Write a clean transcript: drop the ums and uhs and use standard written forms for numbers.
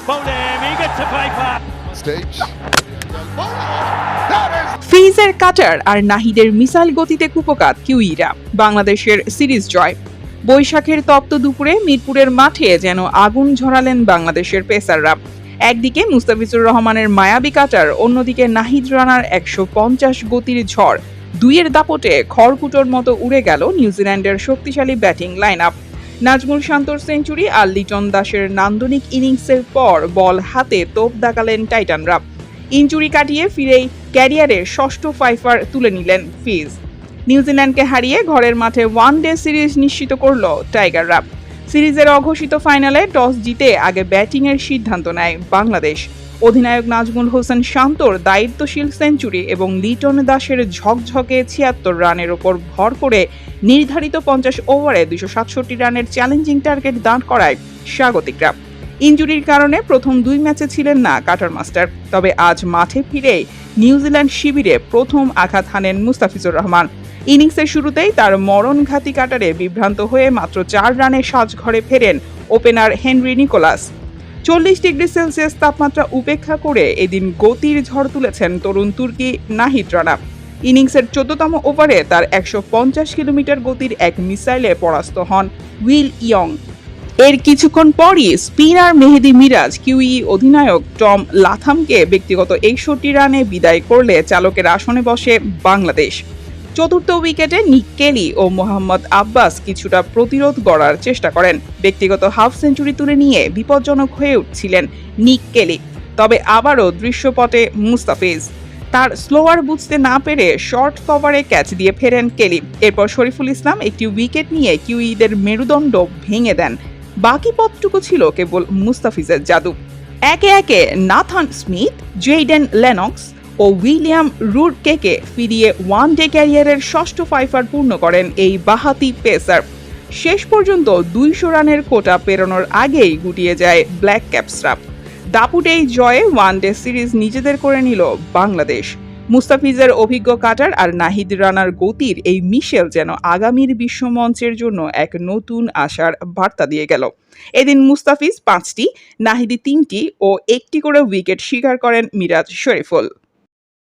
Bowled him, eager to play for. Stage. ফিজের কাটার আর নাহিদের missile গতিতে কুপকাত কিউইরা, বাংলাদেশের সিরিজ জয়। বৈশাখের তপ্ত দুপুরে মিরপুরের মাঠে যেন আগুন ঝরালেন বাংলাদেশের পেসাররা। একদিকে মুস্তাফিজুর রহমানের মায়াবী কাটার, অন্যদিকে নাহিদ রানার 150 গতির ঝড়। দুইয়ের দাপটে খড়কুটোর মতো উড়ে গেল নিউজিল্যান্ডের শক্তিশালী ব্যাটিং লাইন আপ। নাজমুল শান্তর সেঞ্চুরি আর লিটন দাসের নান্দনিক ইনিংসের পর বল হাতে তোপ দাগালেন টাইটানরা। ইনজুরি কাটিয়ে ফিরেই ক্যারিয়ারের ষষ্ঠ ফাইফার তুলে নিলেন ফিজ। নিউজিল্যান্ডকে হারিয়ে ঘরের মাঠে ওয়ানডে সিরিজ নিশ্চিত করল টাইগাররা। সিরিজের অঘোষিত ফাইনালে টস জিতে আগে ব্যাটিংয়ের সিদ্ধান্ত নেয় বাংলাদেশ। অধিনায়ক নাজমুল হোসেন শান্তর দায়িত্বশীল সেঞ্চুরি এবং লিটন দাসের ঝকঝকে 76 রানের ওপর ভর করে নির্ধারিত 50 ওভারে 267 রানের চ্যালেঞ্জিং টার্গেট দাঁড় করায় স্বাগতিকরা। ইনজুরির কারণে প্রথম 2 ম্যাচে ছিলেন না কাটার মাস্টার, তবে আজ মাঠে ফিরে নিউজিল্যান্ড শিবিরে প্রথম আঘাত হানেন মুস্তাফিজুর রহমান। ইনিংসের শুরুতেই তার মরণঘাতী কাটারে বিভ্রান্ত হয়ে মাত্র 4 রানে সাজঘরে ফেরেন opener Henry Nicholls. 40 degree Celsius তাপমাত্রা উপেক্ষা করে এদিন গতির ঝড় তুলেছেন তরুণ তুর্কি নাহিদ রানা। ইনিংসের 14তম ওভারে তার 150 কিলোমিটার গতির এক মিসাইলে পরাস্ত হন উইল ইয়ং। এর কিছুক্ষণ পরই স্পিনার মেহেদী মিরাজ কিউই অধিনায়ক টম লাথামকে ব্যক্তিগত 61 রানে বিদায় করলে চালকের আসনে বসে বাংলাদেশ। চতুর্থ উইকেটে নিক কেলি ও মোহাম্মদ আব্বাস কিছুটা প্রতিরোধ গড়ার চেষ্টা করেন। ব্যক্তিগত হাফ সেঞ্চুরি তুলে নিয়ে বিপজ্জনক হয়ে উঠছিলেন নিক কেলি, তবে আবারও দৃশ্যপটে মুস্তাফিজ। তার স্লোয়ার বুঝতে না পেরে শর্ট কভারে ক্যাচ দিয়ে ফেরেন কেলি। এরপর শরীফুল ইসলাম একটি উইকেট নিয়ে কিউইদের মেরুদণ্ড ভেঙে দেন। বাকি পথটুকু ছিল কেবল মুস্তাফিজের জাদু। একে একে নাথান স্মিথ, জেইডেন লেনক্স ও উইলিয়াম রুডকেকে ফিরিয়ে ওয়ানডে ক্যারিয়ারের ষষ্ঠ ফাইফার পূর্ণ করেন এই বাহাতি পেসার। শেষ পর্যন্ত 200 রানের কোটা পেরোনোর আগেই গুটিয়ে যায় ব্ল্যাক ক্যাপসরা। দাপুট এই জয়ে ওয়ানডে সিরিজ নিজেদের করে নিল বাংলাদেশ। মুস্তাফিজের অভিজ্ঞ কাটার আর নাহিদ রানার গতির এই মিশেল যেন আগামীর বিশ্বমঞ্চের জন্য এক নতুন আশার বার্তা দিয়ে গেল। এদিন মুস্তাফিজ 5টি, নাহিদি 3টি ও 1টি করে উইকেট শিকার করেন মিরাজ শরীফুল।